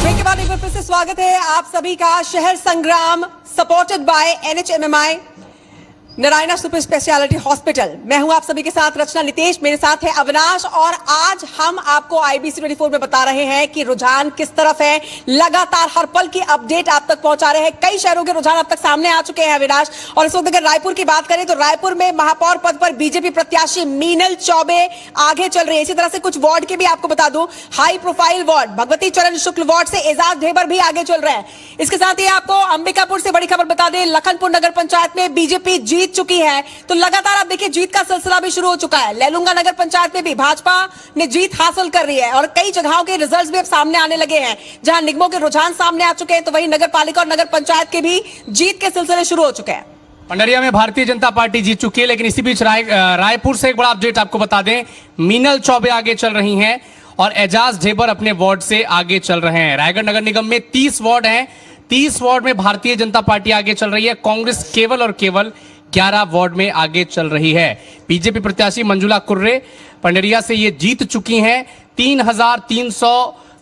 Break के बाद एक बार फिर से स्वागत है आप सभी का शहर संग्राम supported by NHMMI Narayana super speciality hospital. मैं हूं आप सभी के साथ रचना नितेश, मेरे साथ है अविनाश और आज हम आपको IBC 24 में बता रहे हैं कि रुझान किस तरफ है। लगातार हर पल की अपडेट आप तक पहुंचा रहे हैं। कई शहरों के रुझान अब तक सामने आ चुके हैं अविनाश। और इस वक्त अगर रायपुर की बात करें तो रायपुर में महापौर पद पर बीजेपी प्रत्याशी मीनल चौबे आगे चल रही है। इसी तरह से कुछ वार्ड के भी आपको बता दूं, हाई प्रोफाइल वार्ड भगवती चरण शुक्ल वार्ड से एजाज ढेबर भी आगे चल रहे हैं। इसके साथ ही आपको अंबिकापुर से बड़ी खबर बता दें, लखनपुर नगर पंचायत में बीजेपी जीत चुकी है। तो लगातार आप देखिए जीत का सिलसिला भी शुरू हो चुका है। लैलूंगा नगर पंचायत में भी भाजपा ने जीत हासिल कर रही है और कई जगहों के रिजल्ट्स भी अब सामने आने लगे हैं। जहां निगमों के रुझान सामने आ चुके हैं तो वहीं नगर पालिका और नगर पंचायत के भी जीत के सिलसिले शुरू हो चुके हैं। पंडरिया में भारतीय जनता पार्टी जीत चुकी है, लेकिन इसी बीच रायपुर से एक बड़ा अपडेट आपको बता दें, मीनल चौबे आगे चल रही हैं और एजाज ढेबर अपने वार्ड से आगे चल रहे हैं। रायगढ़ नगर निगम में 30 वार्ड हैं, 30 वार्ड में भारतीय जनता पार्टी आगे चल रही है। कांग्रेस केवल और केवल 11 वार्ड में आगे चल रही है। बीजेपी प्रत्याशी मंजुला कुर्रे पंडरिया से ये जीत चुकी हैं। 3,300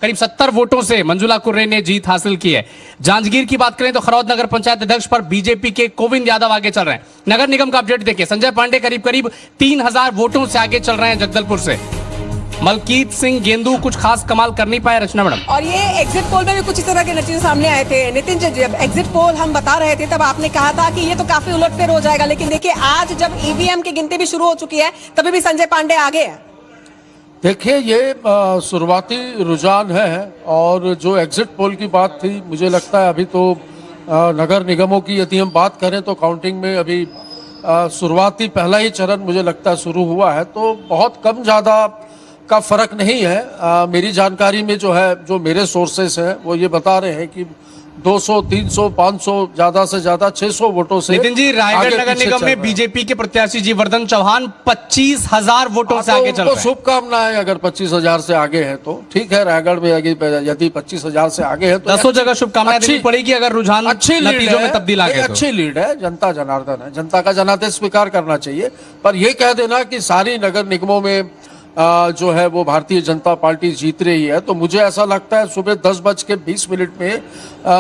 करीब 70 वोटों से मंजुला कुर्रे ने जीत हासिल की है। जांजगीर की बात करें तो खरौद नगर पंचायत अध्यक्ष पर बीजेपी के गोविंद यादव आगे चल रहे हैं। नगर निगम का अपडेट देखिए, संजय पांडे करीब 3,000 वोटों से आगे चल रहे हैं जगदलपुर से। मलकीत सिंह गेंदू कुछ खास कमाल कर नहीं पाए रचना मैडम। और ये एग्जिट पोल में भी कुछ इस तरह के नतीजे सामने आए थे। नितिन जी, जब एग्जिट पोल हम बता रहे थे तब आपने कहा था कि ये तो काफी उलटफेर हो जाएगा, लेकिन देखिए आज जब EVM की गिनती भी शुरू हो चुकी है तभी भी संजय पांडे आगे है। देखिए ये शुरुआती रुझान है और जो एग्जिट पोल की बात थी, मुझे लगता है अभी तो नगर निगमों की यदि हम बात करें तो काउंटिंग में अभी शुरुआती पहला ही चरण मुझे लगता है शुरू हुआ है, तो बहुत कम ज़्यादा का फर्क नहीं है। मेरी जानकारी में जो है, जो मेरे सोर्सेस हैं वो ये बता रहे हैं कि 200, 300, 500 ज्यादा से ज्यादा 600 वोटों से। नितिन जी, रायगढ़ नगर निगम में बीजेपी के प्रत्याशी जीवर्धन चौहान 25,000 वोटों से आगे चल रहे हैं। शुभकामनाएं, अगर 25,000 से आगे है तो ठीक है। रायगढ़ में यदि 25,000 से आगे है तो 10 जगह शुभकामनाएं देनी पड़ेगी अगर रुझान अच्छी नतीजों में तब्दील आ गए तो। अच्छी लीड है, जनता जनार्दन है, जनता का जनादेश स्वीकार करना चाहिए। पर यह कह देना कि सारी नगर निगमों में जो है वो भारतीय जनता पार्टी जीत रही है, तो मुझे ऐसा लगता है सुबह 10:20 में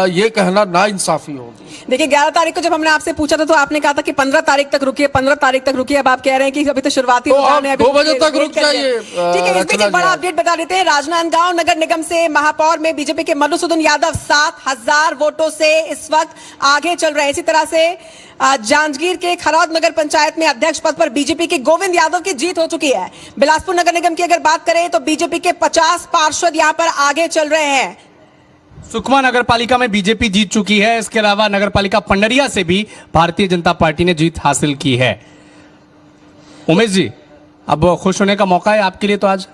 ये कहना नाइंसाफी होगी। देखिए 11 तारीख को जब हमने आपसे पूछा था तो आपने कहा था कि 15 तारीख तक रुकिए, 15 तारीख तक रुकिए। अब आप कह रहे हैं कि अभी तो शुरुआती तो 2 बजे तक रुक जाइए। ठीक है, इसमें एक बड़ा अपडेट बता देते हैं। राजनांदगांव नगर निगम से महापौर में बीजेपी के मधुसूदन यादव 7,000 वोटों से इस वक्त आगे चल रहे हैं। इसी तरह से जांजगीर के खरौद नगर पंचायत में अध्यक्ष पद पर बीजेपी के गोविंद यादव की जीत हो चुकी है। बिलासपुर नगर निगम की अगर बात करें तो बीजेपी के 50 पार्षद यहां पर आगे चल रहे हैं। सुकमा नगर पालिका में बीजेपी जीत चुकी है। इसके अलावा नगर पालिका पंडरिया से भी भारतीय जनता पार्टी ने जीत हासिल की है। उमेश जी, अब खुश होने का मौका है आपके लिए तो आज।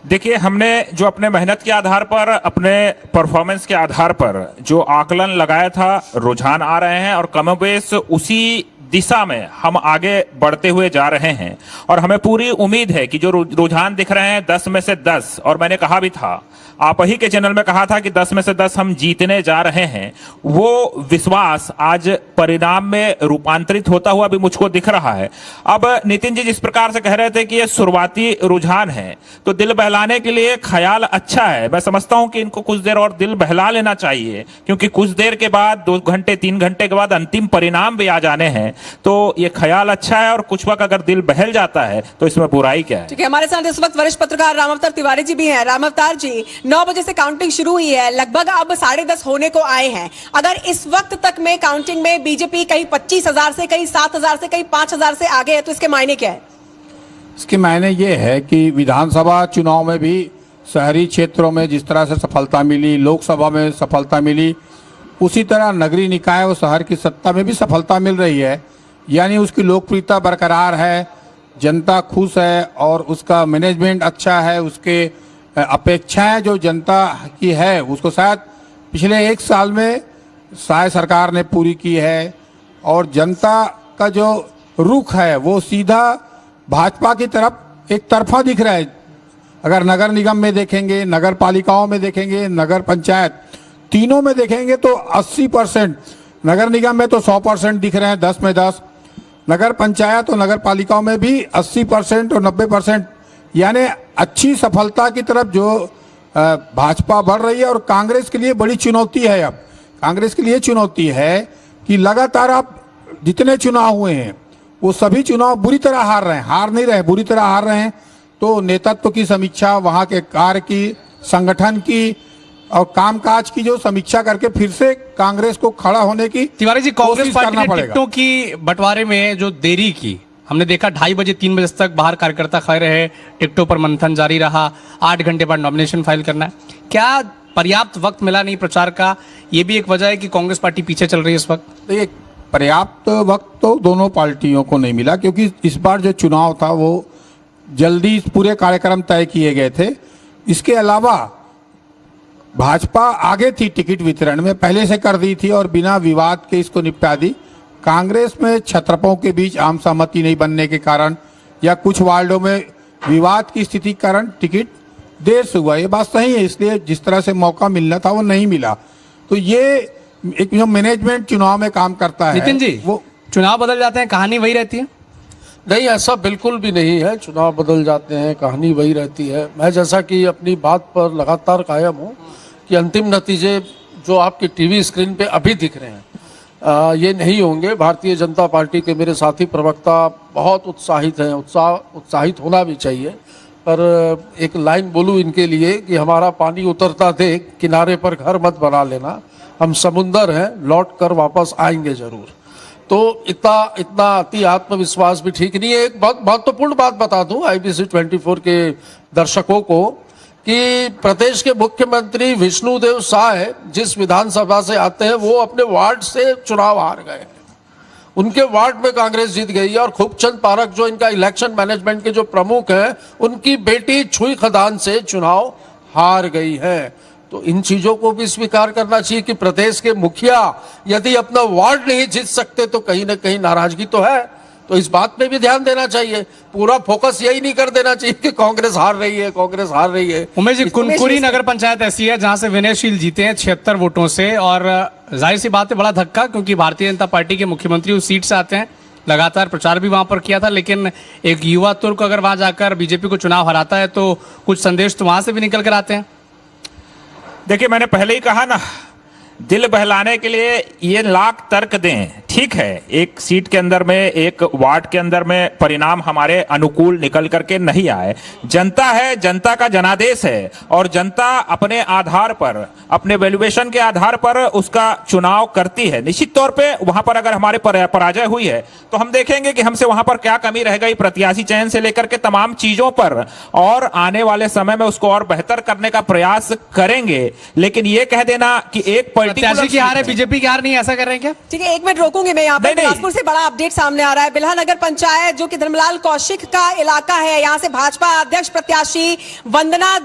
देखिए, हमने जो अपने मेहनत के आधार पर, अपने परफॉर्मेंस के आधार पर जो आकलन लगाया था, रुझान आ रहे हैं और कमोबेश उसी दिशा में हम आगे बढ़ते हुए जा रहे हैं। और हमें पूरी उम्मीद है कि जो रुझान दिख रहे हैं 10 में से 10, और मैंने कहा भी था, आप ही के चैनल में कहा था कि 10 में से 10 हम जीतने जा रहे हैं, वो विश्वास आज परिणाम में रूपांतरित होता हुआ भी मुझको दिख रहा है। अब नितिन जी जिस प्रकार से कह रहे थे कि ये शुरुआती रुझान है, तो दिल बहलाने के लिए ख्याल अच्छा है। मैं समझता हूं कि इनको कुछ देर और दिल बहला लेना चाहिए, क्योंकि कुछ देर के बाद 2 घंटे 3 घंटे के बाद अंतिम परिणाम भी आ जाने हैं। तो ये ख्याल अच्छा है और कुछ वक्त अगर दिल बहल जाता है तो इसमें बुराई क्या है। ठीक है, हमारे साथ इस वक्त वरिष्ठ पत्रकार रामावतार तिवारी जी भी हैं। रामावतार जी, 9 बजे से काउंटिंग शुरू हुई है, लगभग अब 10:30 होने को आए हैं। अगर इस वक्त तक में काउंटिंग में बीजेपी कहीं 25,000 से, कहीं 7,000 से, कहीं 5,000 से आगे है तो इसके मायने क्या है? इसके मायने ये है कि विधानसभा चुनाव में भी शहरी क्षेत्रों में जिस तरह से सफलता मिली, लोकसभा में सफलता मिली, उसी तरह नगरीय निकाय और शहर की सत्ता में भी सफलता मिल रही है। यानी उसकी लोकप्रियता बरकरार है, जनता खुश है और उसका मैनेजमेंट अच्छा है। उसके अपेक्षाएं जो जनता की है उसको शायद पिछले 1 साल में शायद सरकार ने पूरी की है। और जनता का जो रुख है वो सीधा भाजपा की तरफ एक तरफा दिख रहा है। अगर नगर निगम में देखेंगे, नगर पालिकाओं में देखेंगे, नगर पंचायत, तीनों में देखेंगे तो 80%, नगर निगम में तो 100% दिख रहे हैं, 10 में 10, नगर पंचायत और नगर पालिकाओं में भी 80% और 90%, यानी अच्छी सफलता की तरफ जो भाजपा बढ़ रही है और कांग्रेस के लिए बड़ी चुनौती है। अब कांग्रेस के लिए चुनौती है कि लगातार आप जितने चुनाव हुए हैं वो सभी चुनाव बुरी तरह हार रहे हैं, हार नहीं रहे, बुरी तरह हार रहे हैं। तो नेतृत्व की समीक्षा, वहां के कार्य की, संगठन की और कामकाज की जो समीक्षा करके फिर से कांग्रेस को खड़ा होने की तिवारी जी, कांग्रेस कोशिश पार्टी करना ने पड़ेगा। टिकटों की बंटवारे में जो देरी की, हमने देखा 2:30 बजे 3 बजे तक बाहर कार्यकर्ता खड़े रहे, टिकटों पर मंथन जारी रहा, 8 घंटे बाद नॉमिनेशन फाइल करना है। क्या पर्याप्त वक्त मिला नहीं प्रचार का? ये भी एक वजह है कि कांग्रेस पार्टी पीछे चल रही है इस वक्त। देखिए, पर्याप्त वक्त तो दोनों पार्टियों को नहीं मिला, क्योंकि इस बार जो चुनाव था वो जल्दी पूरे कार्यक्रम तय किए गए थे। इसके अलावा भाजपा आगे थी टिकट वितरण में, पहले से कर दी थी और बिना विवाद के इसको निपटा दी। कांग्रेस में छत्रपों के बीच आम सहमति नहीं बनने के कारण या कुछ वार्डों में विवाद की स्थिति के कारण टिकट देर से हुआ, ये बात सही है। इसलिए जिस तरह से मौका मिलना था वो नहीं मिला। तो ये एक जो मैनेजमेंट चुनाव में काम करता है, नितिन जी, वो चुनाव बदल जाते हैं, कहानी वही रहती है? नहीं, ऐसा बिल्कुल भी नहीं है। चुनाव बदल जाते हैं, कहानी वही रहती है। मैं जैसा कि अपनी बात पर लगातार कायम हूँ कि अंतिम नतीजे जो आपके टीवी स्क्रीन पे अभी दिख रहे हैं ये नहीं होंगे। भारतीय जनता पार्टी के मेरे साथी प्रवक्ता बहुत उत्साहित हैं, उत्साहित होना भी चाहिए। पर एक लाइन बोलूँ इनके लिए कि हमारा पानी उतरता देख किनारे पर घर मत बना लेना, हम समुंदर हैं, लौट कर वापस आएंगे जरूर। तो इतना अति आत्मविश्वास भी ठीक नहीं है। एक बहुत महत्वपूर्ण बात बता दूं IBC 24 के दर्शकों को कि प्रदेश के मुख्यमंत्री विष्णुदेव साय जिस विधानसभा से आते हैं वो अपने वार्ड से चुनाव हार गए हैं। उनके वार्ड में कांग्रेस जीत गई है और खूबचंद पारक जो इनका इलेक्शन मैनेजमेंट के जो प्रमुख हैं, उनकी बेटी छुई खदान से चुनाव हार गई है। तो इन चीजों को भी स्वीकार करना चाहिए कि प्रदेश के मुखिया यदि अपना वार्ड नहीं जीत सकते तो कहीं ना कहीं नाराजगी तो है। तो इस बात पे भी ध्यान देना चाहिए। पूरा फोकस यही नहीं कर देना चाहिए कि कांग्रेस हार रही है, कांग्रेस हार रही है। उमेश जी, कुनकुरी नगर पंचायत ऐसी है जहां से विनयशील जीते हैं 76 वोटों से, और जाहिर सी बात है बड़ा धक्का, क्योंकि भारतीय जनता पार्टी के मुख्यमंत्री उस सीट से आते हैं। लगातार प्रचार भी वहां पर किया था, लेकिन एक युवा तुर्क अगर वहां जाकर बीजेपी को चुनाव हराता है तो कुछ संदेश तो वहां से भी निकल कर आते हैं। देखिए, मैंने पहले ही कहा ना, दिल बहलाने के लिए ये लाख तर्क दें, ठीक है। एक सीट के अंदर में, एक वार्ड के अंदर में परिणाम हमारे अनुकूल निकल करके नहीं आए। जनता है, जनता का जनादेश है और जनता अपने आधार पर, अपने वैल्यूएशन के आधार पर उसका चुनाव करती है। निश्चित तौर पे वहां पर अगर हमारे पराजय हुई है तो हम देखेंगे कि हमसे वहां पर क्या कमी रह गई, प्रत्याशी चयन से लेकर के तमाम चीजों पर, और आने वाले समय में उसको और बेहतर करने का प्रयास करेंगे। लेकिन ये कह देना कि एक प्रत्याशी की हार है, बीजेपी की हार नहीं, ऐसा कर रहे हैं क्या? ठीक है, एक मिनट रोकूंगी मैं यहाँ पर। बिलासपुर से बड़ा अपडेट सामने आ रहा है। बिल्हा नगर पंचायत जो कि धर्मलाल कौशिक का इलाका है, यहाँ से भाजपा अध्यक्ष प्रत्याशी वंदना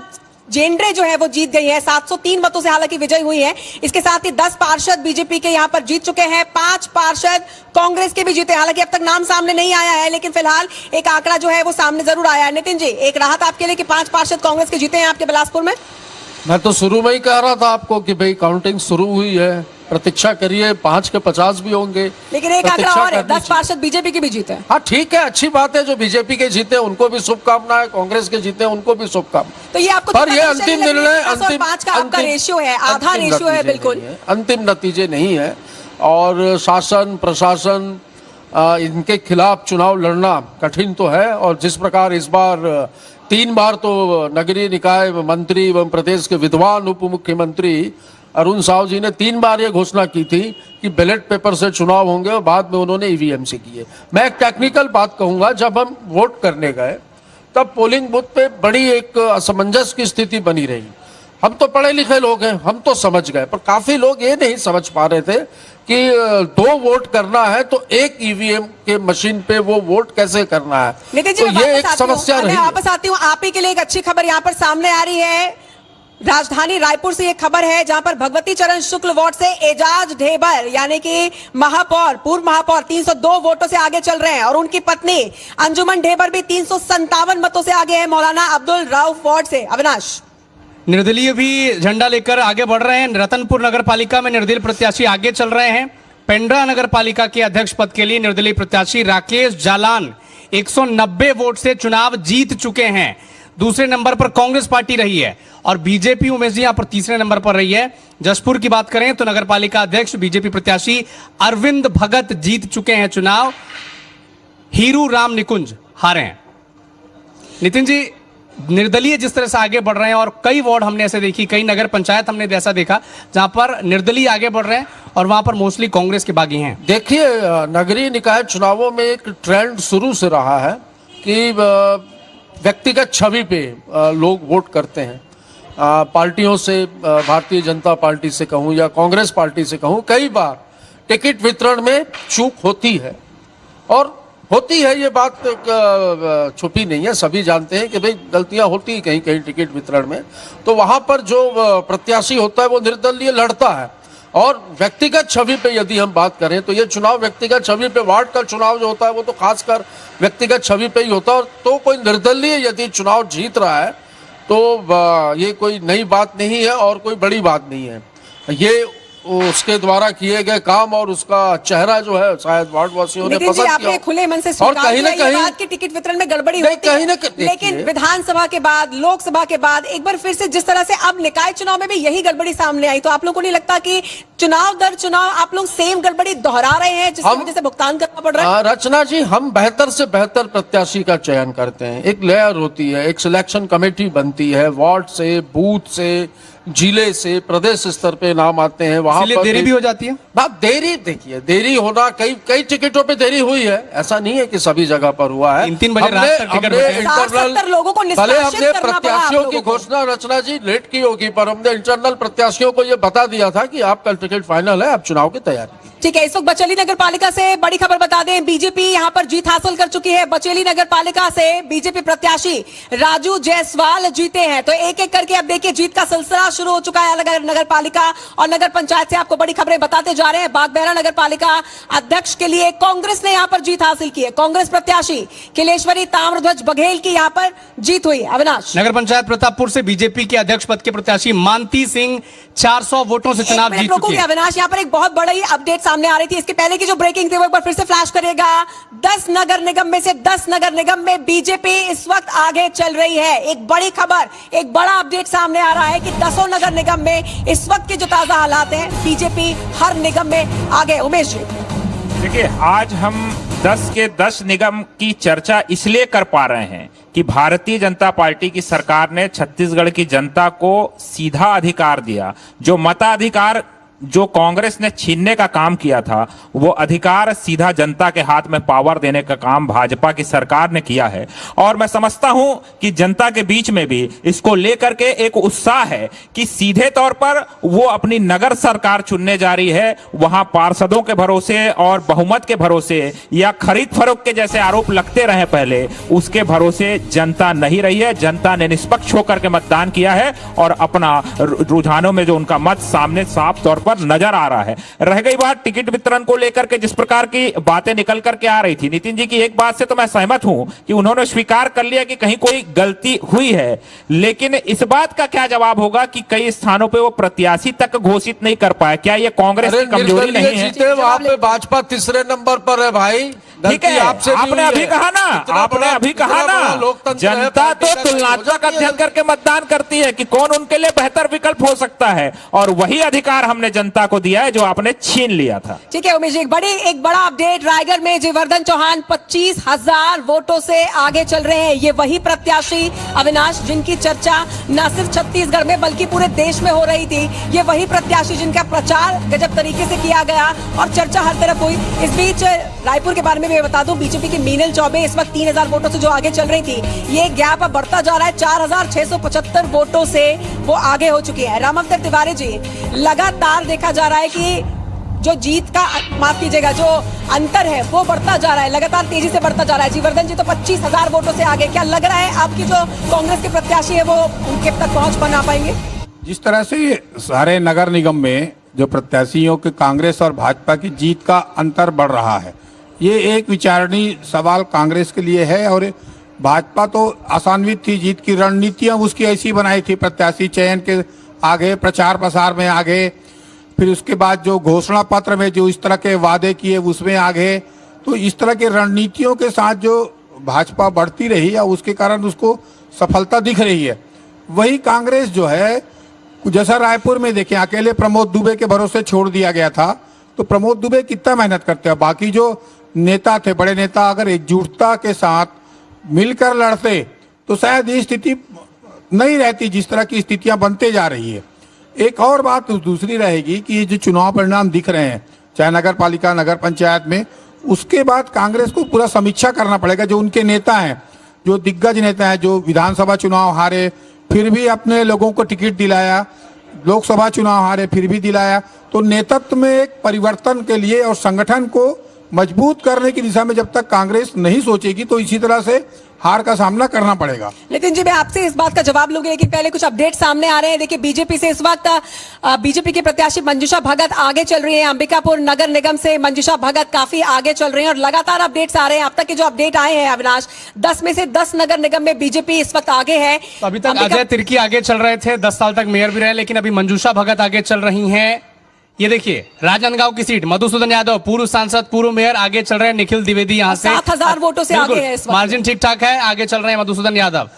जेंड्रे जो है वो जीत गई है 703 मतों से, हालांकि विजयी हुई है। इसके साथ ही 10 पार्षद बीजेपी के यहाँ पर जीत चुके हैं, 5 पार्षद कांग्रेस के भी जीते। हालांकि अब तक नाम सामने नहीं आया है, लेकिन फिलहाल एक आंकड़ा जो है वो सामने जरूर आया है। नितिन जी, एक राहत आपके लिए कि 5 पार्षद कांग्रेस के जीते हैं आपके बिलासपुर में। मैं तो शुरू में ही कह रहा था आपको कि भाई काउंटिंग शुरू हुई है, प्रतीक्षा करिए, 5 के 50 भी होंगे। लेकिन एक आंकड़ा और है, 10 पार्षद बीजेपी के भी जीते हैं। हाँ ठीक है, अच्छी बात है। जो बीजेपी के जीते उनको भी शुभकामनाएं, कांग्रेस के जीते उनको भी शुभकामनाएं। तो ये आपको पर ये अंतिम निर्णय, 5 का आपका रेशियो है, आधा रेशियो है, बिल्कुल अंतिम नतीजे नहीं है। और शासन प्रशासन इनके खिलाफ चुनाव लड़ना कठिन तो है। और जिस प्रकार इस बार 3 बार तो नगरीय निकाय मंत्री एवं प्रदेश के विद्वान उप मुख्यमंत्री अरुण साव जी ने 3 बार ये घोषणा की थी कि बैलेट पेपर से चुनाव होंगे और बाद में उन्होंने ईवीएम से किए। मैं एक टेक्निकल बात कहूंगा, जब हम वोट करने गए तब पोलिंग बूथ पे बड़ी एक असमंजस की स्थिति बनी रही। हम तो पढ़े लिखे लोग हैं, हम तो समझ गए, पर काफी लोग ये नहीं समझ पा रहे थे कि 2 वोट करना है तो एक ईवीएम के मशीन पे वो वोट कैसे करना है। नितिन जी, तो ये एक समस्या रही। मैं वापस आती हूँ, आप ही के लिए एक अच्छी खबर यहाँ पर सामने आ रही है। राजधानी रायपुर से एक खबर है जहां पर भगवती चरण शुक्ल वार्ड से एजाज ढेबर यानी कि महापौर, पूर्व महापौर 302 वोटों से आगे चल रहे हैं, और उनकी पत्नी अंजुमन ढेबर भी 357 मतों से आगे है मौलाना अब्दुल रऊफ वार्ड से। अविनाश, निर्दलीय भी झंडा लेकर आगे बढ़ रहे हैं। रतनपुर नगर पालिका में निर्दलीय प्रत्याशी आगे चल रहे हैं। पेंड्रा नगर पालिका के अध्यक्ष पद के लिए निर्दलीय प्रत्याशी राकेश जालान 190 वोट से चुनाव जीत चुके हैं। दूसरे नंबर पर कांग्रेस पार्टी रही है और बीजेपी उमेश जी यहां पर तीसरे नंबर पर रही है। जशपुर की बात करें तो नगर पालिका अध्यक्ष बीजेपी प्रत्याशी अरविंद भगत जीत चुके हैं चुनाव, हीरू राम निकुंज हारे हैं। नितिन जी, निर्दलीय जिस तरह से आगे बढ़ रहे हैं और कई वार्ड हमने ऐसे देखी, कई नगर पंचायत हमने ऐसा देखा जहां पर निर्दलीय आगे बढ़ रहे हैं और वहां पर मोस्टली कांग्रेस के बागी हैं। देखिए, नगरीय निकाय चुनावों में एक ट्रेंड शुरू से रहा है कि व्यक्तिगत छवि पे लोग वोट करते हैं। पार्टियों से, भारतीय जनता पार्टी से कहूं या कांग्रेस पार्टी से कहूं, कई बार टिकट वितरण में चूक होती है और होती है, ये बात छुपी नहीं है, सभी जानते हैं कि भाई गलतियां होती हैं कहीं कहीं टिकट वितरण में। तो वहां पर जो प्रत्याशी होता है वो निर्दलीय लड़ता है और व्यक्तिगत छवि पे यदि हम बात करें तो ये चुनाव व्यक्तिगत छवि पे, वार्ड का चुनाव जो होता है वो तो खासकर व्यक्तिगत छवि पे ही होता है। तो कोई निर्दलीय यदि चुनाव जीत रहा है तो ये कोई नई बात नहीं है और कोई बड़ी बात नहीं है। ये उसके द्वारा किए गए काम और उसका चेहरा जो है शायद वार्ड वासियों ने पसंद किया। आपने खुले मन से और स्वीकार कहीं ना किया ये कहीं बात कि टिकट वितरण में गड़बड़ी नहीं, होती है, कहीं ना कहीं लेकिन देखिए, विधानसभा के बाद, लोकसभा के बाद एक बार फिर से जिस तरह से अब निकाय चुनाव में भी यही गड़बड़ी सामने आई, तो आप लोगों को नहीं लगता कि चुनाव दर चुनाव आप लोग सेम गड़बड़ी दोहरा रहे हैं जिसकी वजह से भुगतान करना पड़ रहा है? रचना जी, हम बेहतर से बेहतर प्रत्याशी का चयन करते हैं। एक लेयर होती है, एक सिलेक्शन कमेटी बनती है, वार्ड से, बूथ से, जिले से, प्रदेश स्तर पे नाम आते हैं। वहां पर देरी भी हो जाती है। बात देरी, देखिए देरी होना, कई टिकटों पे देरी हुई है, ऐसा नहीं है कि सभी जगह पर हुआ है। 3-3 बजे रात तक टिकट बचे हैं। 60-70 लोगों को भले निष्कासित हमने करना पड़ा आप प्रत्याशियों की लोगों को। घोषणा रचना जी लेट की होगी, पर हमने इंटरनल प्रत्याशियों को यह बता दिया था कि आपका टिकट फाइनल है, आप चुनाव की तैयारी। ठीक है, इस वक्त बचेली नगर पालिका से बड़ी खबर बता दें, बीजेपी यहां पर जीत हासिल कर चुकी है। बचेली नगर पालिका से बीजेपी प्रत्याशी राजू जायसवाल जीते हैं। तो एक एक करके अब देखिए जीत का सिलसिला शुरू हो चुका है। नगर पालिका और नगर पंचायत से आपको बड़ी खबरें बताते जा रहे हैं। बागबहरा नगर पालिका अध्यक्ष के लिए कांग्रेस ने यहां पर जीत हासिल की है। कांग्रेस प्रत्याशी किलेश्वरी ताम्रध्वज बघेल की यहां पर जीत हुई। अविनाश, नगर पंचायत प्रतापपुर से बीजेपी के अध्यक्ष पद के प्रत्याशी मानती सिंह 400 वोटों से चुनाव जीत चुकी है। अविनाश, यहां पर एक बहुत बड़ी अपडेट सामने आ रही थी, इसके पहले की जो ब्रेकिंग थी वो एक बार फिर से फ्लैश करेगा। 10 नगर निगम में से 10 नगर निगम में बीजेपी इस वक्त आगे चल रही है। एक बड़ी खबर, एक बड़ा अपडेट सामने आ रहा है कि 10 नगर निगम में इस वक्त के जो ताजा हालात हैं, बीजेपी हर निगम में आगे। उमेश जी, देखिए, आज हम 10 के 10 निगम की चर्चा इसलिए कर पा रहे हैं कि भारतीय जनता पार्टी की सरकार ने छत्तीसगढ़ की जनता को सीधा अधिकार दिया। जो मताधिकार जो कांग्रेस ने छीनने का काम किया था, वो अधिकार सीधा जनता के हाथ में पावर देने का काम भाजपा की सरकार ने किया है। और मैं समझता हूं कि जनता के बीच में भी इसको लेकर के एक उत्साह है कि सीधे तौर पर वो अपनी नगर सरकार चुनने जा रही है। वहां पार्षदों के भरोसे और बहुमत के भरोसे या खरीद फरोख्त के जैसे आरोप लगते रहे पहले, उसके भरोसे जनता नहीं रही है। जनता ने निष्पक्ष होकर के मतदान किया है और अपना रुझानों में जो उनका मत सामने साफ तौर पर नजर आ रहा है। रह गई बात टिकट वितरण को लेकर के, जिस प्रकार की बातें निकल करके आ रही थी, नितिन जी की एक बात से तो मैं सहमत हूं कि उन्होंने स्वीकार कर लिया कि कहीं कोई गलती हुई है, लेकिन इस बात का क्या जवाब होगा कि कई स्थानों पे वो प्रत्याशी तक घोषित नहीं कर पाया। क्या ये कांग्रेस की कमजोरी नहीं है? वहां पे भाजपा तीसरे नंबर पर है भाई। ठीक है, आपने अभी कहा ना, आपने अभी कहा ना, जनता तो तुलनात्मक अध्ययन करके मतदान करती है कि कौन उनके लिए बेहतर विकल्प हो सकता है, और वही अधिकार हमने जनता को दिया है जो आपने छीन लिया था। ठीक है उमेश जी, एक बड़ा अपडेट। रायगढ़ में जयवर्धन चौहान 25,000 वोटों से आगे चल रहे हैं। ये वही प्रत्याशी अविनाश जिनकी चर्चा न सिर्फ छत्तीसगढ़ में बल्कि पूरे देश में हो रही थी। ये वही प्रत्याशी जिनका प्रचार गजब तरीके से किया गया और चर्चा हर तरफ हुई। इस बीच रायपुर के बारे में मैं बता दूं, बीजेपी की मीनल चौबे इस वक्त 3,000 वोटों से जो आगे चल रही थी, ये गैप अब बढ़ता जा रहा है। 4,675 वोटों से वो आगे हो चुकी है। रामअवतार तिवारी जी, लगातार देखा जा रहा है कि जो जीत का, माफ कीजिएगा, जो अंतर है वो बढ़ता जा रहा है, लगातार तेजी से बढ़ता जा रहा है। जयवर्धन जी तो 25,000 वोटों से आगे। क्या लग रहा है आपकी जो कांग्रेस के प्रत्याशी है वो उनके तक पहुंच बना पाएंगे? जिस तरह से सारे नगर निगम में जो प्रत्याशियों के कांग्रेस और भाजपा की जीत का अंतर बढ़ रहा है, ये एक विचारणीय सवाल कांग्रेस के लिए है। और भाजपा तो आसान्वित थी, जीत की रणनीतियां उसकी ऐसी बनाई थी, प्रत्याशी चयन के आगे, प्रचार प्रसार में आगे, फिर उसके बाद जो घोषणा पत्र में जो इस तरह के वादे किए उसमें आगे। तो इस तरह के रणनीतियों के साथ जो भाजपा बढ़ती रही, या उसके कारण उसको सफलता दिख रही है। वही कांग्रेस जो है, जैसा रायपुर में देखें, अकेले प्रमोद दुबे के भरोसे छोड़ दिया गया था, तो प्रमोद दुबे कितना मेहनत करते हैं। बाकी जो नेता थे, बड़े नेता, अगर एकजुटता के साथ मिलकर लड़ते तो शायद ये स्थिति नहीं रहती जिस तरह की स्थितियां बनते जा रही है। एक और बात दूसरी रहेगी कि ये जो चुनाव परिणाम दिख रहे हैं, चाहे नगर पालिका, नगर पंचायत में, उसके बाद कांग्रेस को पूरा समीक्षा करना पड़ेगा। जो उनके नेता हैं, जो दिग्गज नेता हैं, जो विधानसभा चुनाव हारे फिर भी अपने लोगों को टिकट दिलाया, लोकसभा चुनाव हारे फिर भी दिलाया, तो नेतृत्व में एक परिवर्तन के लिए और संगठन को मजबूत करने की दिशा में जब तक कांग्रेस नहीं सोचेगी तो इसी तरह से हार का सामना करना पड़ेगा। नितिन जी, मैं आपसे इस बात का जवाब लूंगी, लेकिन पहले कुछ अपडेट सामने आ रहे हैं। देखिए, बीजेपी से इस वक्त बीजेपी के प्रत्याशी मंजूषा भगत आगे चल रही है। अंबिकापुर नगर निगम से मंजूषा भगत काफी आगे चल रही हैं और लगातार अपडेट्स आ रहे हैं। अब तक के जो अपडेट आए हैं अविनाश, 10 में से 10 नगर निगम में बीजेपी इस वक्त आगे है। तो अभी तक अजय तिर्की आगे चल रहे थे, 10 साल तक मेयर भी रहे, लेकिन अभी मंजूषा भगत आगे चल रही हैं। ये देखिए, राजनांदगांव की सीट, मधुसूदन यादव पूर्व सांसद, पूर्व मेयर आगे चल रहे हैं। निखिल द्विवेदी यहां से 7,000 वोटों से आगे है इस वक्त। मार्जिन ठीक ठाक है, आगे चल रहे हैं मधुसूदन यादव।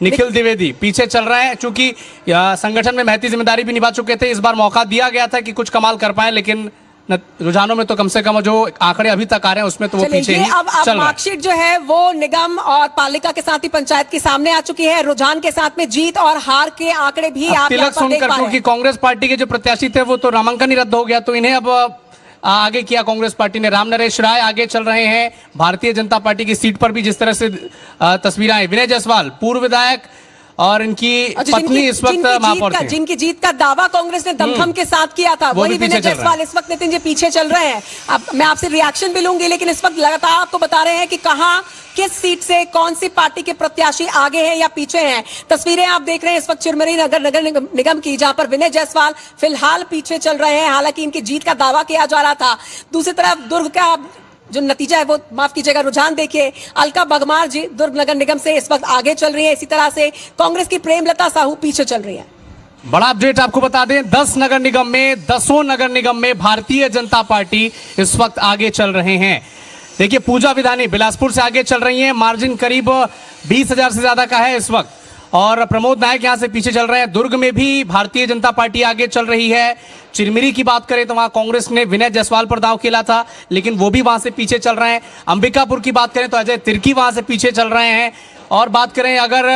निखिल द्विवेदी पीछे चल रहे हैं, चूंकि संगठन में महती जिम्मेदारी भी निभा चुके थे। इस बार मौका दिया गया था कि कुछ कमाल कर पाए, लेकिन रुझानों में तो कम से कम जो आंकड़े अभी तक आ रहे हैं उसमें तो वो पीछे ही अब चल रहा है। मार्कशीट जो है वो निगम और पालिका के साथ ही पंचायत के सामने आ चुकी है। रुझान के साथ में जीत और हार के आंकड़े भी आप यहाँ तिलक पर देख सुनकर, पा रहे क्योंकि हैं। कांग्रेस पार्टी के जो प्रत्याशी थे वो तो नामांकन ही रद्द हो गया, तो इन्हें अब आगे किया कांग्रेस पार्टी ने। राम नरेश राय आगे चल रहे हैं भारतीय जनता पार्टी की सीट पर भी। जिस तरह से तस्वीरें आई, विनय जायसवाल पूर्व विधायक और इनकी पत्नी इस वक्त महापौर थे। जिनकी जीत का दावा कांग्रेस ने दमखम के साथ किया था, वो भी वही पीछे विनय चल रहा है। जायसवाल इस वक्त नितिन जी पीछे चल रहे हैं। अब मैं आपसे रिएक्शन भी लूंगी, लेकिन इस वक्त लगातार आपको बता रहे हैं कि कहां, किस सीट से कौन सी पार्टी के प्रत्याशी आगे हैं या पीछे हैं। तस्वीरें आप देख रहे हैं इस वक्त चिरमिरी नगर निगम की, जहां पर विनय जायसवाल फिलहाल पीछे चल रहे हैं। हालांकि इनकी जीत का दावा किया जा रहा था। दूसरी तरफ दुर्ग का जो नतीजा है वो, माफ कीजिएगा, रुझान देखिए, अलका बगमार जी दुर्ग नगर निगम से इस वक्त आगे चल रही है। इसी तरह से कांग्रेस की प्रेमलता साहू पीछे चल रही है। बड़ा अपडेट आपको बता दें, 10 नगर निगम में, 10 नगर निगम में भारतीय जनता पार्टी इस वक्त आगे चल रहे हैं। देखिए, पूजा विधानी बिलासपुर से आगे चल रही हैं, मार्जिन करीब 20,000 से ज्यादा का है इस वक्त। और प्रमोद नायक यहां से पीछे चल रहे हैं। दुर्ग में भी भारतीय जनता पार्टी आगे चल रही है। चिरमिरी की बात करें तो वहां कांग्रेस ने विनय जायसवाल पर दांव खेला था, लेकिन वो भी वहां से पीछे चल रहे हैं। अंबिकापुर की बात करें तो अजय तिर्की वहां से पीछे चल रहे हैं। और बात करें अगर,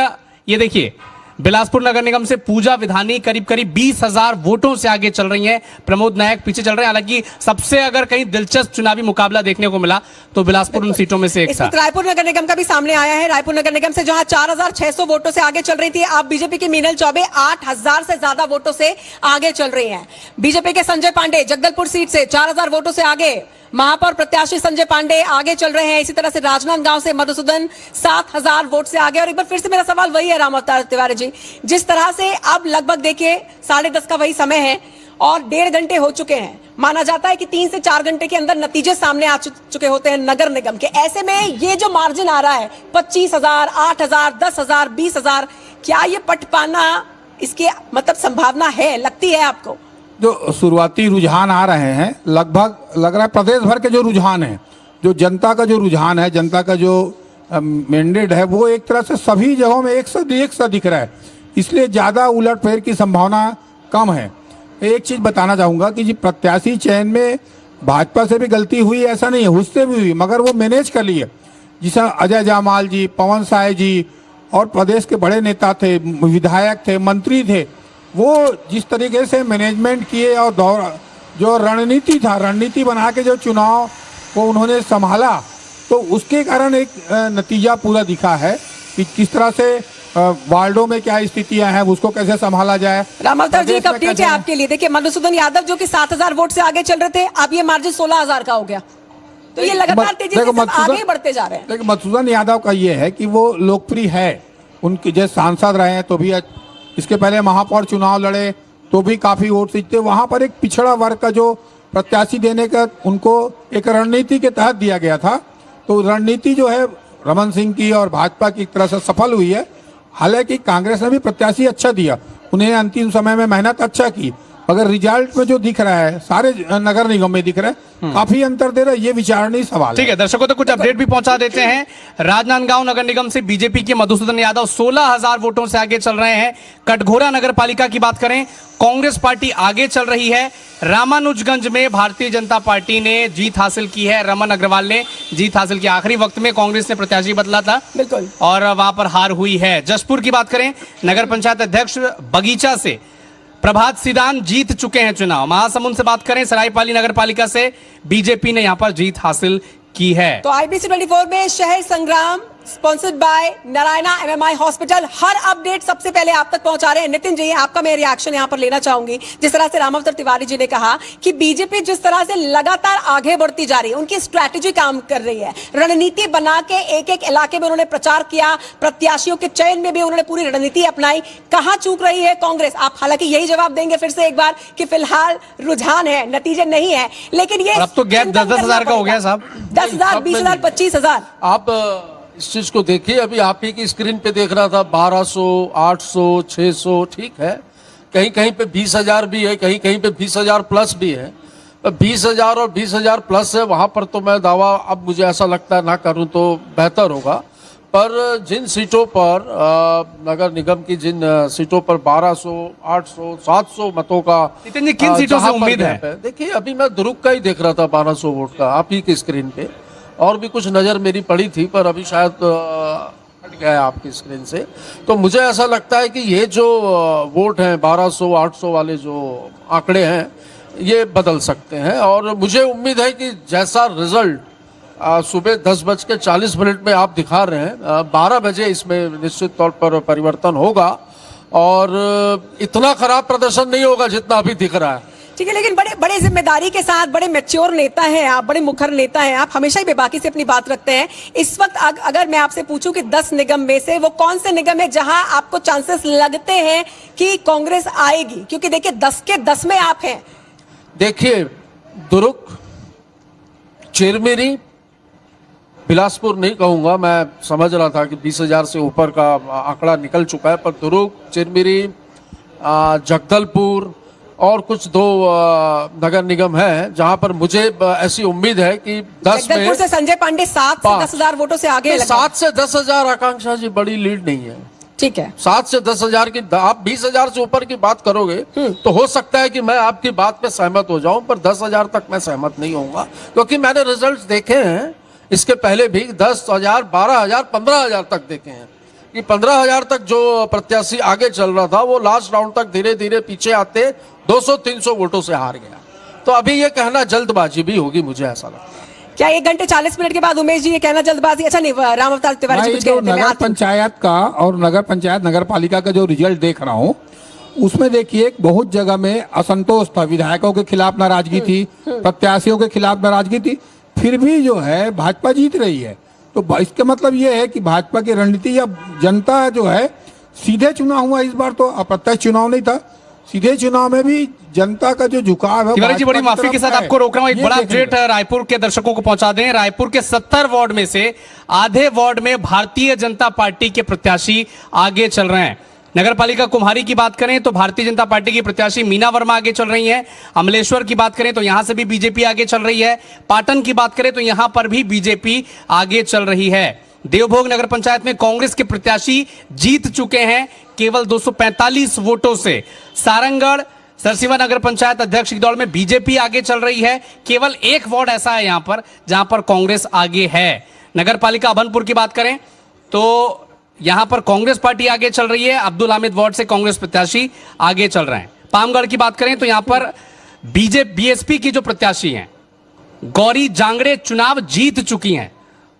ये देखिए, बिलासपुर नगर निगम से पूजा विधानी करीब 20,000 वोटों से आगे चल रही हैं। प्रमोद नायक पीछे चल रहे हैं। हालांकि सबसे अगर कहीं दिलचस्प चुनावी मुकाबला देखने को मिला तो बिलासपुर उन सीटों में से एक इस था। वक्त रायपुर नगर निगम का भी सामने आया है। रायपुर नगर निगम से जहां 4,600 वोटों से आगे चल रही थी, अब बीजेपी की मीनल चौबे 8,000 से ज्यादा वोटों से आगे चल रही हैं। बीजेपी के संजय पांडे जगदलपुर सीट से 4,000 वोटों से आगे, महापौर प्रत्याशी संजय पांडे आगे चल रहे हैं। इसी तरह से राजनांदगांव से मधुसूदन 7,000 वोट से आगे। और एक बार फिर से मेरा सवाल वही है राम अवतार तिवारी जी, जिस तरह से अब लगभग देखिए 10:30 का वही समय है और 1.5 घंटे हो चुके हैं। माना जाता है कि 3 से 4 घंटे के अंदर नतीजे सामने आ चुके होते हैं नगर निगम के। ऐसे में ये जो मार्जिन आ रहा है 25,000, 8,000, 10,000, 20,000, क्या ये पट पाना, इसकी मतलब संभावना है, लगती है आपको? जो शुरुआती रुझान आ रहे हैं, लगभग लग रहा है प्रदेश भर के जो रुझान है, जो जनता का जो रुझान है, जनता का जो मैंडेट है, वो एक तरह से सभी जगहों में एक सा दिख रहा है। इसलिए ज़्यादा उलटफेर की संभावना कम है। एक चीज़ बताना चाहूँगा कि जी प्रत्याशी चयन में भाजपा से भी गलती हुई ऐसा नहीं है, उससे भी हुई, मगर वो मैनेज कर लिए। जिस अजय जामाल जी, पवन साय जी और प्रदेश के बड़े नेता थे, विधायक थे, मंत्री थे, वो जिस तरीके से मैनेजमेंट किए और जो रणनीति था, रणनीति बना के जो चुनाव को उन्होंने संभाला, तो उसके कारण एक नतीजा पूरा दिखा है कि किस तरह से वार्डों में क्या स्थितियां हैं, उसको कैसे संभाला जाए। रामावतार जी, एक अपडेट है आपके लिए। देखिए, मधुसूदन यादव जो कि 7,000 वोट से आगे चल रहे थे, अब ये मार्जिन 16,000 का हो गया। तो ये लगातार तेजी से आगे बढ़ते जा रहे हैं। देखिए, मधुसूदन यादव का ये है कि वो लोकप्रिय है, उनके जैसे सांसद रहे हैं तो भी, इसके पहले महापौर चुनाव लड़े तो भी काफी वोट जीते। वहां पर एक पिछड़ा वर्ग का जो प्रत्याशी देने का उनको एक रणनीति के तहत दिया गया था, तो रणनीति जो है रमन सिंह की और भाजपा की एक तरह से सफल हुई है। हालांकि कांग्रेस ने भी प्रत्याशी अच्छा दिया, उन्हें अंतिम समय में मेहनत अच्छा की, अगर रिजल्ट में जो दिख रहा है सारे नगर निगम में दिख रहा है काफी अंतर दे रहा है, ये विचारणीय सवाल ठीक है, दर्शकों तक कुछ अपडेट भी पहुंचा देते हैं। राजनांदगांव नगर निगम से बीजेपी के मधुसूदन यादव 16,000 वोटों से आगे चल रहे हैं। कटघोरा नगर पालिका की बात करें, कांग्रेस पार्टी आगे चल रही है। रामानुजगंज में भारतीय जनता पार्टी ने जीत हासिल की है, रमन अग्रवाल ने जीत हासिल की। आखिरी वक्त में कांग्रेस ने प्रत्याशी बदला था बिल्कुल, और वहां पर हार हुई है। जसपुर की बात करें, नगर पंचायत अध्यक्ष बगीचा से प्रभात सिदान जीत चुके हैं चुनाव। महासमुंद से बात करें, सरायपाली नगर पालिका से बीजेपी ने यहां पर जीत हासिल की है। तो IBC 24 में शहर संग्राम sponsored by Narayana MMI hospital her update सबसे पहले आप तक पहुंचा रहे हैं। नितिन जी, आपका मैं रिएक्शन यहां पर लेना चाहूंगी। जिस तरह से रामावतार तिवारी जी ने कहा कि बीजेपी जिस तरह से लगातार आगे बढ़ती जा रही है, उनकी स्ट्रैटेजी काम कर रही है, रणनीति बना के एक एक इलाके में उन्होंने प्रचार किया, प्रत्याशियों के चयन में भी उन्होंने पूरी रणनीति अपनाई। कहां चूक रही है कांग्रेस? आप हालांकि यही जवाब देंगे फिर से एक बार कि फिलहाल रुझान है, नतीजे नहीं है, लेकिन ये अब तो गैप 10-10 हजार का हो गया साहब। 10,000, 20,000, 25,000। आप इस चीज को देखिए, अभी आप ही की स्क्रीन पे देख रहा था 1200, 800, 600, ठीक है, कहीं कहीं पे 20,000 भी है, कहीं कहीं पे 20,000 प्लस भी है। 20,000 और 20,000 प्लस है, वहां पर तो मैं दावा अब मुझे ऐसा लगता है ना करूं तो बेहतर होगा। पर जिन सीटों पर नगर निगम की जिन सीटों पर 1200, 800, 700 मतों का नितिन जी, किन सीटों से जहां पर उम्मीद है? गैप देखिए, अभी मैं दुर्ग का ही देख रहा था 1200 वोट का आप ही की स्क्रीन पे, और भी कुछ नजर मेरी पड़ी थी पर अभी शायद हट गया है आपकी स्क्रीन से। तो मुझे ऐसा लगता है कि ये जो वोट हैं 1200, 800 वाले जो आंकड़े हैं, ये बदल सकते हैं। और मुझे उम्मीद है कि जैसा रिजल्ट सुबह 10:40 में आप दिखा रहे हैं, 12 बजे इसमें निश्चित तौर पर परिवर्तन होगा और इतना खराब प्रदर्शन नहीं होगा जितना अभी दिख रहा है। ठीक है, लेकिन बड़े बड़े जिम्मेदारी के साथ, बड़े मैच्योर नेता हैं आप, बड़े मुखर नेता हैं आप, हमेशा ही बेबाकी से अपनी बात रखते हैं। इस वक्त अगर मैं आपसे पूछूं कि 10 निगम में से वो कौन से निगम है जहां आपको चांसेस लगते हैं कि कांग्रेस आएगी? क्योंकि देखिए 10 के 10 में आप हैं। देखिए, दुर्ग, चिरमिरी, बिलासपुर नहीं कहूंगा, मैं समझ रहा था कि 20,000 से ऊपर का आंकड़ा निकल चुका है, पर दुर्ग, चिरमिरी, जगदलपुर और कुछ 2 नगर निगम है जहां पर मुझे ऐसी उम्मीद है कि 10 में जगदलपुर से संजय पांडे 7 से 10,000 वोटों से आगे। 7 से 10,000 आकांक्षा जी बड़ी लीड नहीं है। ठीक है, 7 से 10,000 की, आप 20,000 से ऊपर की बात करोगे तो हो सकता है कि मैं आपकी बात पे सहमत हो जाऊं, पर 10,000 तक मैं सहमत नहीं होऊंगा, क्योंकि मैंने रिजल्ट्स देखे हैं इसके पहले भी 10,000, 12,000, 15,000 तक देखे हैं कि 15,000 तक जो प्रत्याशी आगे चल रहा था वो लास्ट राउंड तक धीरे धीरे पीछे आते 200-300 वोटों से हार गया। तो अभी ये कहना जल्दबाजी भी होगी, मुझे ऐसा लगता है। क्या 1 घंटे 40 मिनट के बाद उमेश जी ये कहना जल्दबाजी? अच्छा नहीं, रामावतार तिवारी जी कुछ जो कहते हैं, मैं नगर आती हूं। पंचायत का और नगर पंचायत नगर पालिका का जो रिजल्ट देख रहा हूँ, उसमें देखिए बहुत जगह में असंतोष था, विधायकों के खिलाफ नाराजगी थी, प्रत्याशियों के खिलाफ नाराजगी थी, फिर भी जो है भाजपा जीत रही है। तो इसका मतलब ये है कि भाजपा की रणनीति या जनता जो है, सीधे चुनाव हुआ इस बार, तो अप्रत्यक्ष चुनाव नहीं था, सीधे चुनाव में भी जनता का जो झुकाव है। तिवारी जी, बड़ी माफी के साथ आपको रोक रहा हूं, एक बड़ा अपडेट रायपुर के दर्शकों को पहुंचा दें। रायपुर के 70 वार्ड में से आधे वार्ड में भारतीय जनता पार्टी के प्रत्याशी आगे चल रहे हैं। नगर पालिका कुम्हारी की बात करें तो भारतीय जनता पार्टी की प्रत्याशी मीना वर्मा आगे चल रही हैं। अमलेश्वर की बात करें तो यहां से भी बीजेपी आगे चल रही है। पाटन की बात करें तो यहां पर भी बीजेपी आगे चल रही है। देवभोग नगर पंचायत में कांग्रेस के प्रत्याशी जीत चुके हैं केवल 245 वोटों से। सारंगढ़ सरसीवा नगर पंचायत अध्यक्ष की दौड़ में बीजेपी आगे चल रही है। केवल एक वार्ड ऐसा है यहां पर जहां पर कांग्रेस आगे है। नगर पालिका अभनपुर की बात करें तो यहां पर कांग्रेस पार्टी आगे चल रही है। अब्दुल हामिद वार्ड से कांग्रेस प्रत्याशी आगे चल रहे हैं। पामगढ़ की बात करें तो यहां पर बीएसपी की जो प्रत्याशी हैं गौरी जांगड़े चुनाव जीत चुकी हैं।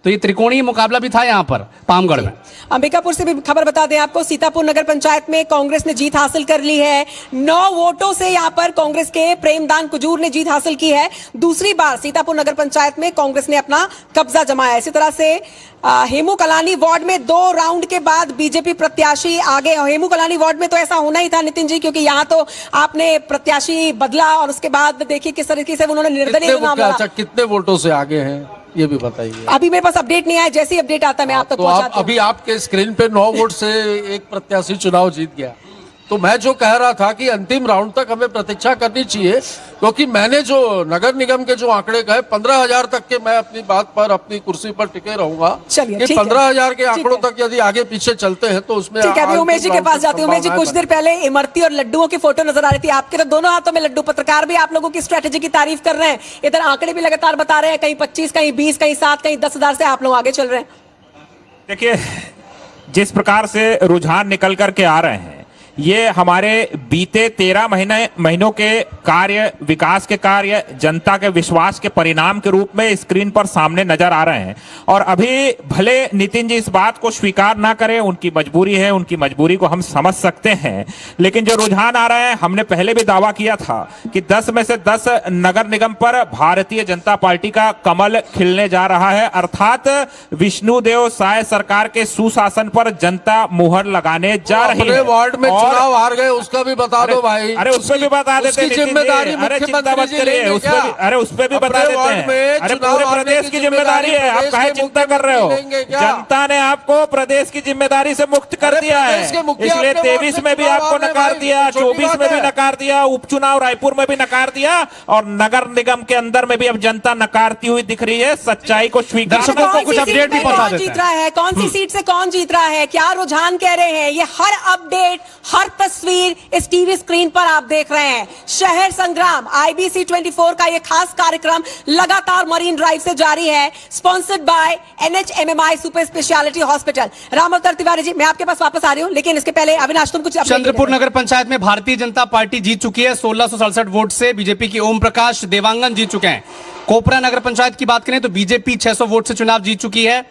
तो ये त्रिकोणीय मुकाबला भी था यहां पर पामगढ़ में। अंबिकापुर से भी खबर बता दें आपको, सीतापुर नगर पंचायत में कांग्रेस ने जीत हासिल कर ली है। 9 वोटों से यहां पर कांग्रेस के प्रेमदान कुजूर ने जीत हासिल की है। दूसरी बार सीतापुर नगर पंचायत में कांग्रेस ने अपना कब्जा जमाया। इसी तरह से हेमू कलानी वार्ड में 2 राउंड के बाद बीजेपी प्रत्याशी आगे। हेमू कलानी वार्ड में तो ऐसा होना ही था नितिन जी, क्योंकि यहां तो आपने प्रत्याशी बदला और उसके बाद देखिए किस तरीके से उन्होंने निर्दलीय चुनाव लड़ा। अच्छा, कितने वोटों से आगे हैं ये भी बताइए। अभी मेरे पास अपडेट नहीं आया, जैसे ही अपडेट आता है मैं आप तक तो पहुंचाती हूं। अभी आपके स्क्रीन पे 9 वोट से एक प्रत्याशी चुनाव जीत गया, तो मैं जो कह रहा था कि अंतिम राउंड तक हमें प्रतीक्षा करनी चाहिए, क्योंकि मैंने जो नगर निगम के जो आंकड़े कहे 15,000 तक के, मैं अपनी बात पर अपनी कुर्सी पर टिके रहूंगा चलिए, कि ठीक है। 15,000 के ठीक आंकड़ों है। तक यदि आगे पीछे चलते हैं तो उसमें ठीक है, अभी अंतिम उमेश जी के राउंड पास तक जाती हूँ। उमेश जी, कुछ संभावनाएं देर पहले इमरती और लड्डुओं की फोटो नजर आ रही थी आपके, तो दोनों हाथों में लड्डू। पत्रकार भी आप लोगों की स्ट्रेटेजी की तारीफ कर रहे हैं, इधर आंकड़े भी लगातार बता रहे हैं, कहीं 25, कहीं 20, कहीं 7, कहीं 10,000 से आप लोग आगे चल रहे हैं। देखिए, जिस प्रकार से रुझान निकल करके आ रहे हैं, ये हमारे बीते 13 महीनों के कार्य, विकास के कार्य, जनता के विश्वास के परिणाम के रूप में स्क्रीन पर सामने नजर आ रहे हैं। और अभी भले नितिन जी इस बात को स्वीकार ना करें, उनकी मजबूरी है, उनकी मजबूरी को हम समझ सकते हैं, लेकिन जो रुझान आ रहे हैं, हमने पहले भी दावा किया था कि 10 में से 10 नगर निगम पर भारतीय जनता पार्टी का कमल खिलने जा रहा है, अर्थात विष्णुदेव साय सरकार के सुशासन पर जनता मुहर लगाने जा रही अपने है। वार्ड में और- चुनाव हार गए, उसका भी बता दो भाई। अरे उस पे भी बता देते उसकी हैं नितिन जी। जिम्मेदारी अरे चिंता मुख्यमंत्री मत जी करिए, लेंगे उस पे क्या? भी, अरे उस पे भी बता अपने देते वार्ड हैं। में अरे चुनाव पूरे हारने प्रदेश की की जिम्मेदारी है, आप प्रदेश काहे के चिंता कर रहे हो? मुख्यमंत्री लेंगे क्या? जनता ने आपको प्रदेश की जिम्मेदारी से मुक्त कर अरे दिया है, प्रदेश के मुखिया इसलिए अपने वार्ड 23 से में भी चुनाव आपको हारे नकार भाई, दिया, छोटी 24 बात में भी है। नकार दिया, उपचुनाव रायपुर में भी नकार दिया, और नगर निगम के अंदर में भी अब जनता नकारती हुई दिख रही है। सच्चाई को स्वीकार दर्शकों करो। को कौन कुछ सी अपडेट सीट भी में बता कौन देते जीत हैं। रहा है, कौन सी सीट से कौन जीत रहा है, क्या रुझान कह रहे हैं, ये हर अपडेट, हर तस्वीर इस टीवी स्क्रीन पर आप देख रहे हैं। शहर संग्राम IBC 24 का ये खास कार्यक्रम लगातार मरीन ड्राइव से जारी है, sponsored by NHMMI super speciality hospital. Ram अवतार तिवारी जी, मैं आपके पास वापस आ रही हूं, लेकिन इसके पहले अविनाश तुम कुछ अपडेट चंद्रपुर दीजिए। नगर पंचायत में भारतीय जनता पार्टी जीत चुकी है 1667 वोट से। बीजेपी की ओम प्रकाश देवांगन जीत चुके हैं। कोपरा नगर पंचायत की बात करें तो बीजेपी 600 वोट से चुनाव जीत चुकी है।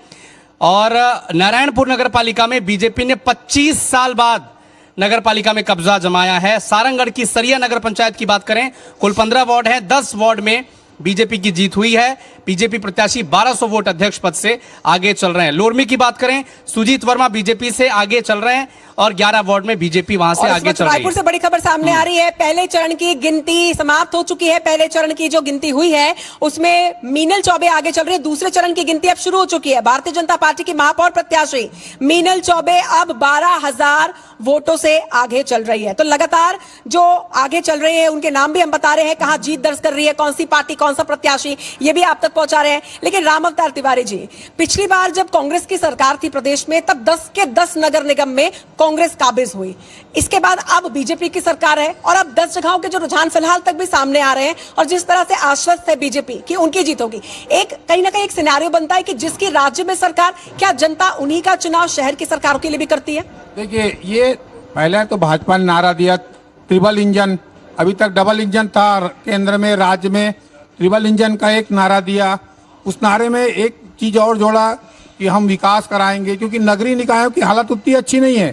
और नारायणपुर नगर पालिका में बीजेपी ने 25 साल बाद नगर पालिका में कब्जा जमाया है। सारंगगढ़ की सरिया नगर पंचायत की बात करें, कुल 15 वार्ड है, 10 वार्ड में बीजेपी की जीत हुई है। बीजेपी प्रत्याशी 1200 वोट अध्यक्ष पद से आगे चल रहे हैं। लोरमी की बात करें, सुजीत वर्मा बीजेपी से आगे चल रहे हैं और 11 वार्ड में बीजेपी वहां से और इस आगे वक्त चल रही रायपुर है। से बड़ी खबर सामने आ रही है। पहले चरण की गिनती समाप्त हो चुकी है। पहले चरण की जो गिनती हुई है उसमें मीनल चौबे आगे चल रही है। दूसरे चरण की गिनती अब शुरू हो चुकी है। भारतीय जनता पार्टी की महापौर प्रत्याशी मीनल चौबे अब 12,000 वोटों से आगे चल रही है। तो लगातार जो आगे चल रहे हैं उनके नाम भी हम बता रहे हैं, कहां जीत दर्ज कर रही है, कौन सी पार्टी, कौन सा प्रत्याशी, ये भी आप तक पहुंचा रहे हैं। लेकिन राम अवतार तिवारी जी, पिछली बार जब कांग्रेस की सरकार थी प्रदेश में, तब 10 के 10 नगर निगम में कांग्रेस काबिज हुई। इसके बाद अब बीजेपी की सरकार है और अब 10 जगहों के जो रुझान फिलहाल तक भी सामने आ रहे हैं और जिस तरह से आश्वस्त है बीजेपी कि उनकी जीत होगी, एक कहीं ना कहीं एक सिनेरियो बनता है कि जिसकी राज्य में सरकार, क्या जनता उन्हीं का चुनाव शहर की सरकारों के लिए भी करती है? देखिए, ये पहले तो भाजपा ने नारा दिया ट्रिपल इंजन, अभी तक डबल इंजन था केंद्र में, राज्य में ट्रिपल इंजन का एक नारा दिया। उस नारे में एक चीज और जोड़ा कि हम विकास कराएंगे, क्योंकि नगरीय निकायों की हालत उतनी अच्छी नहीं है।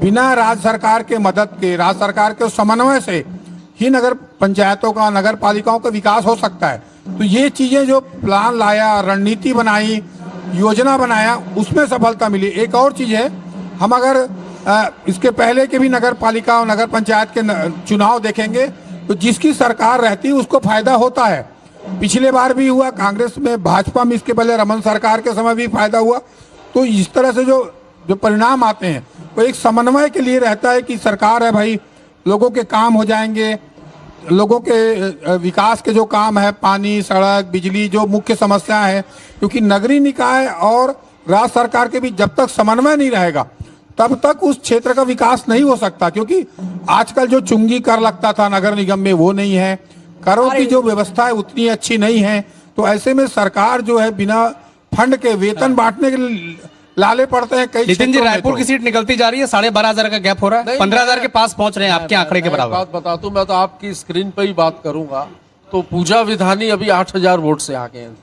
बिना राज्य सरकार के मदद के, राज्य सरकार के समन्वय से ही नगर पंचायतों का, नगर पालिकाओं का विकास हो सकता है। तो ये चीजें जो प्लान लाया, रणनीति बनाई, योजना बनाया, उसमें सफलता मिली। एक और चीज है, हम अगर इसके पहले के भी नगर पालिका और नगर पंचायत के चुनाव देखेंगे तो जिसकी सरकार रहती है उसको फायदा होता है। पिछले बार भी हुआ, कांग्रेस में, भाजपा में इसके पहले रमन सरकार के समय भी फायदा हुआ। तो इस तरह से जो परिणाम आते हैं वो एक समन्वय के लिए रहता है कि सरकार है भाई, लोगों के काम हो जाएंगे, लोगों के विकास के जो काम है, पानी, सड़क, बिजली, जो मुख्य समस्याएं हैं, क्योंकि नगरीय निकाय और राज्य सरकार के बीच जब तक समन्वय नहीं रहेगा तब तक उस क्षेत्र का विकास नहीं हो सकता। क्योंकि आजकल जो चुंगी कर लगता था नगर निगम में वो नहीं है, करों की जो व्यवस्था है उतनी अच्छी नहीं है। तो ऐसे में सरकार जो है बिना फंड के वेतन बांटने के लाले पड़ते हैं कई नितिन जी, क्षेत्रों में। रायपुर तो की सीट निकलती जा रही है, 12,500 का गैप हो रहा है, नहीं, 15,000 के पास पहुंच रहे हैं आपके आंकड़े के मैं बराबर। बात बता दूं, मैं तो आपकी स्क्रीन पे ही बात करूंगा। तो पूजा विधानी अभी 8,000 वोट से आगे हैं।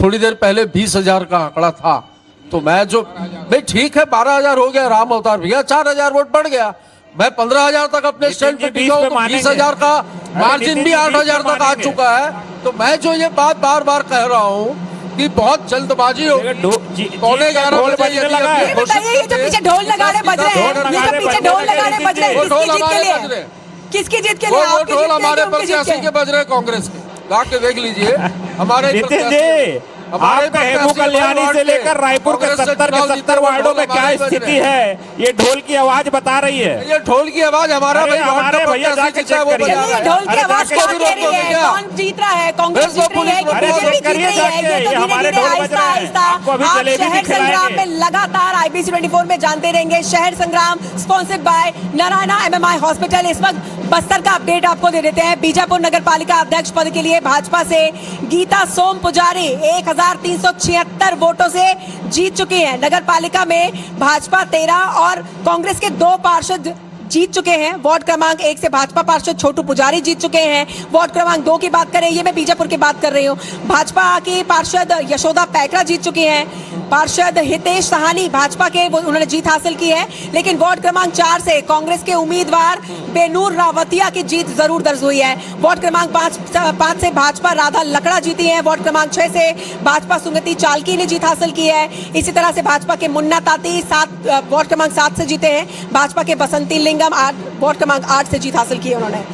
थोड़ी देर पहले 20,000 का आंकड़ा था। तो मैं जो भाई ठीक है, 12,000 हो गया, राम अवतार भैया 4,000 वोट बढ़ गया। मैं 15,000 तक अपने स्टैंड पे टिका हूं, तो 20,000 का मार्जिन भी 8,000 तक आ चुका है। तो मैं जो ये बात बार बार कह रहा हूँ कि बहुत जल्दबाजी होगी। पौने 11 बजे यदि लगा है। ये बताइए, ये जो पीछे ढोल नगाड़े बज रहे हैं, ये जो पीछे ढोल नगाड़े बज रहे हैं, वो ढोल किसकी जीत हमारे के लिए? बज रहे हैं। किसकी जीत के वो लिए? आपकी ढोल जीत के लिए हमारे कि उनकी जीत प्रत्याशी के? के बज रहे कांग्रेस के, ला के देख लीजिए हमारे नितिन प्रत्याशी। जी, हमारे आपका हेमू प्रत्याशी कल्याणी वार्ड से में लेकर रायपुर के कांग्रेस से 70 चुनाव के जीते 70 हुए वार्डों में ढोल क्या हमारे बज स्थिति रहे हैं। है, ये ढोल की आवाज बता रही है। ये ढोल की आवाज हमारा अरे भाई वार्ड हमारे का भैया प्रत्याशी जाके जीता है, वो चेक करिए। बजा रहा है। ढोल की अरे आवाज जाके क्या इसको कह भी रही है? क्या? कौन जीत रहा है? कांग्रेस इसको जीत रही है कि पुलिस अरे बीजेपी चेक करिए जीत रही है? जाके, ये तो ये हमारे धीरे-धीरे, ढोल बज रहे हैं। आहिस्ता-आहिस्ता आपको अभी आप जलेबी भी शहर संग्राम खिलाएंगे। में लगातार IBC 24 में जानते रहेंगे। शहर संग्राम sponsored by Narayana MMI hospital. इस वक्त बस्तर का अपडेट आपको दे देते हैं। बीजापुर नगर पालिका अध्यक्ष पद के लिए भाजपा से गीता सोम पुजारी 1376 वोटों से जीत चुकी हैं। नगर पालिका में भाजपा 13 और कांग्रेस के 2 पार्षद जीत चुके हैं। वार्ड क्रमांक 1 से भाजपा पार्षद छोटू पुजारी जीत चुके हैं। वार्ड क्रमांक 2 की बात करें, ये मैं बीजापुर की बात कर रही हूँ, भाजपा की पार्षद यशोदा पैकरा जीत चुकी हैं। पार्षद हितेश सहानी भाजपा के उन्होंने जीत हासिल की है। लेकिन वार्ड क्रमांक 4 से कांग्रेस के उम्मीदवार बेनूर रावतिया की जीत जरूर दर्ज हुई है। वार्ड क्रमांक 5 से भाजपा राधा लकड़ा जीती है। वार्ड क्रमांक 6 से भाजपा सुगति चालकी ने जीत हासिल की है। इसी तरह से भाजपा के मुन्ना ताती वार्ड क्रमांक 7 से जीते हैं। भाजपा के बसंती लिंगम वार्ड क्रमांक 8 से जीत हासिल की है उन्होंने।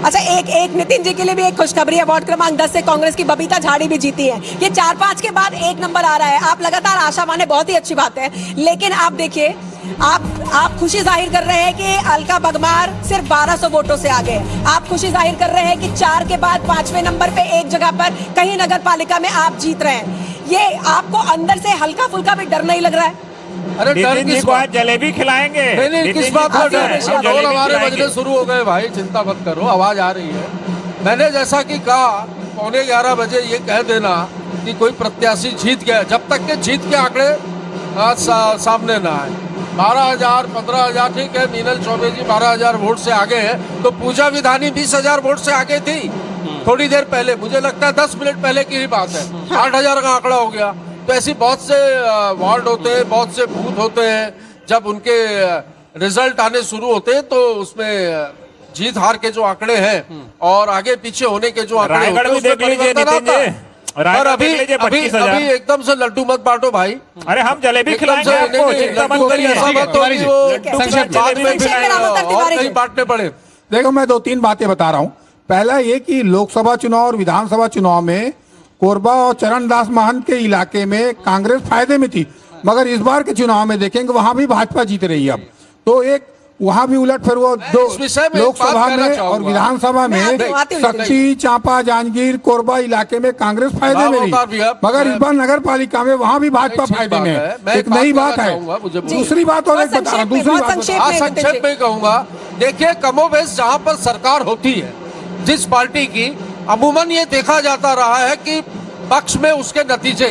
अच्छा, एक नितिन जी के लिए भी एक खुशखबरी है। वार्ड क्रमांक 10 से कांग्रेस की बबीता झाड़ी भी जीती है। ये 4-5 के बाद 1 नंबर आ रहा है। आप लगातार आशा माने, बहुत ही अच्छी बात है। लेकिन आप देखिए, आप खुशी जाहिर कर रहे हैं कि अलका बगमार सिर्फ 1200 वोटों से आगे है। आप खुशी जाहिर कर रहे हैं कि 4 के बाद 5वें नंबर पे एक जगह पर कहीं नगर पालिका में आप जीत रहे हैं। ये आपको अंदर से हल्का फुल्का भी डर नहीं लग रहा है? अरे डर नितिन जी किस को बात? आज जलेबी खिलाएंगे। नहीं, नितिन किस जी बात का खुश डर हैं, है? हम ढोल जलेबी हमारे खिलाएंगे। बजने शुरू हो गए भाई, चिंता मत करो, आवाज आ रही है। मैंने जैसा कि कहा 11:15 बजे ये कह देना कि कोई प्रत्याशी जीत गया, जब तक के जीत के आंकड़े सामने ना आए। 12,000 15,000 ठीक है, मीनल चौबे जी 12,000 वोट से आगे है, तो पूजा विधानी 20,000 वोट से आगे थी थोड़ी देर पहले। मुझे लगता है 10 मिनट पहले की ही बात है। 8,000 का आंकड़ा हो गया। तो ऐसी बहुत से वार्ड होते हैं, बहुत से बूथ होते हैं, जब उनके रिजल्ट आने शुरू होते हैं तो उसमें जीत हार के जो आंकड़े हैं और आगे पीछे होने के जो आंकड़े होते रायगढ़ हैं भी उसमें देख लीजिए परिवर्तन नितिन आता है। जी, रायगढ़ और देख लीजिए 25,000। अभी एकदम से लड्डू मत बांटो भाई। अरे हम जलेबी एकदम खिलाएंगे से आपको, नहीं, चिंता लड्डू मत कहीं ऐसा करिए। मत हो कि वो ठीक है, संक्षेप बाद में संक्षेप में रामोत्तर और तिवारी कहीं जी। बांटने पड़े। देखो, मैं 2-3 बातें बता रहा हूं। पहला ये कि लोकसभा चुनाव और विधानसभा चुनाव में कोरबा और चरणदास महंत के इलाके में कांग्रेस फायदे में थी, मगर इस बार के चुनाव में देखेंगे वहां भी भाजपा जीत रही है। अब तो एक वहां भी उलट फिर वो दो इस विषय में एक लोकसभा बात कहना में और चाहूंगा। विधानसभा मैं में आती हूँ, सक्ती, चांपा, जांजगीर, कोरबा इलाके में कांग्रेस फायदे में अवतार भैया, रही, मगर इस बार नगर पालिका में वहां भी भाजपा ठीक फायदे बात में है। है। मैं एक एक बात नई कहना बात है। चाहूंगा, मुझे बोलिए। दूसरी बात और एक बता रहा हूं, दूसरी बहुत बात संक्षेप बता- हाँ, में नितिन संक्षेप जी। में कहूंगा। देखिए, कमोबेश जहां पर सरकार होती है जिस पार्टी की, अमूमन ये देखा जाता रहा है कि पक्ष में उसके नतीजे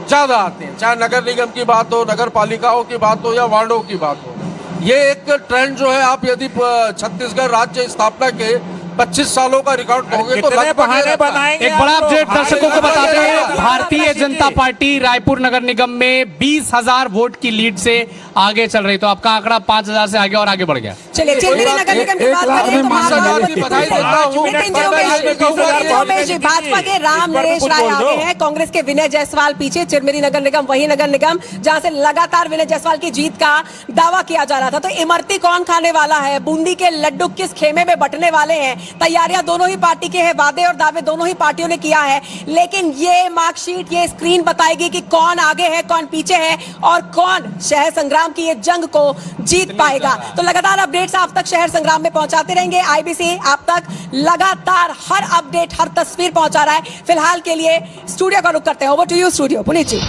ज्यादा आते हैं, चाहे नगर निगम की बात हो, नगर पालिकाओं की बात हो या वार्डों की बात हो। ये एक ट्रेंड जो है, आप यदि छत्तीसगढ़ राज्य स्थापना के 25 सालों का रिकॉर्ड कहोगे तो कितने लगभग बहाने ये रहता है। बनाएंगे एक बड़ा आप लोग? अपडेट दर्शकों को बताते हैं। हाय, भारतीय जनता पार्टी रायपुर नगर निगम में 20,000 वोट की लीड से आगे चल रही, तो आपका आंकड़ा 5,000 से आगे और आगे बढ़ गया। चलिए, चिरमिरी नगर निगम की एक बात लाख करें में तो 20,000 महाराष्ट्र की बधाई देता हूँ। नितिन जी, मैं उमेश ये कहूंगा नितिन जी, कि उमेश जी, भाजपा के राम नरेश राय आगे हैं, कांग्रेस के विनय जायसवाल पीछे। चिरमिरी नगर निगम वही नगर निगम जहां से लगातार विनय जायसवाल की जीत का दावा किया जा रहा था। तो इमरती कौन खाने वाला है, बूंदी के लड्डू किस खेमे में बंटने वाले हैं, तैयारियां दोनों ही पार्टी के हैं, वादे और दावे दोनों ही पार्टियों ने किया है। लेकिन ये मार्कशीट, ये स्क्रीन बताएगी कि कौन आगे है, कौन पीछे है और कौन शहर संग्राम की ये जंग को जीत पाएगा। तो लगातार अपडेट्स आप तक शहर संग्राम में पहुंचाते रहेंगे। आईबीसी आप तक लगातार हर अपडेट, हर तस्वीर पहुंचा रहा है। फिलहाल के लिए स्टूडियो का रुख करते हैं। Over to you studio, Puneet ji.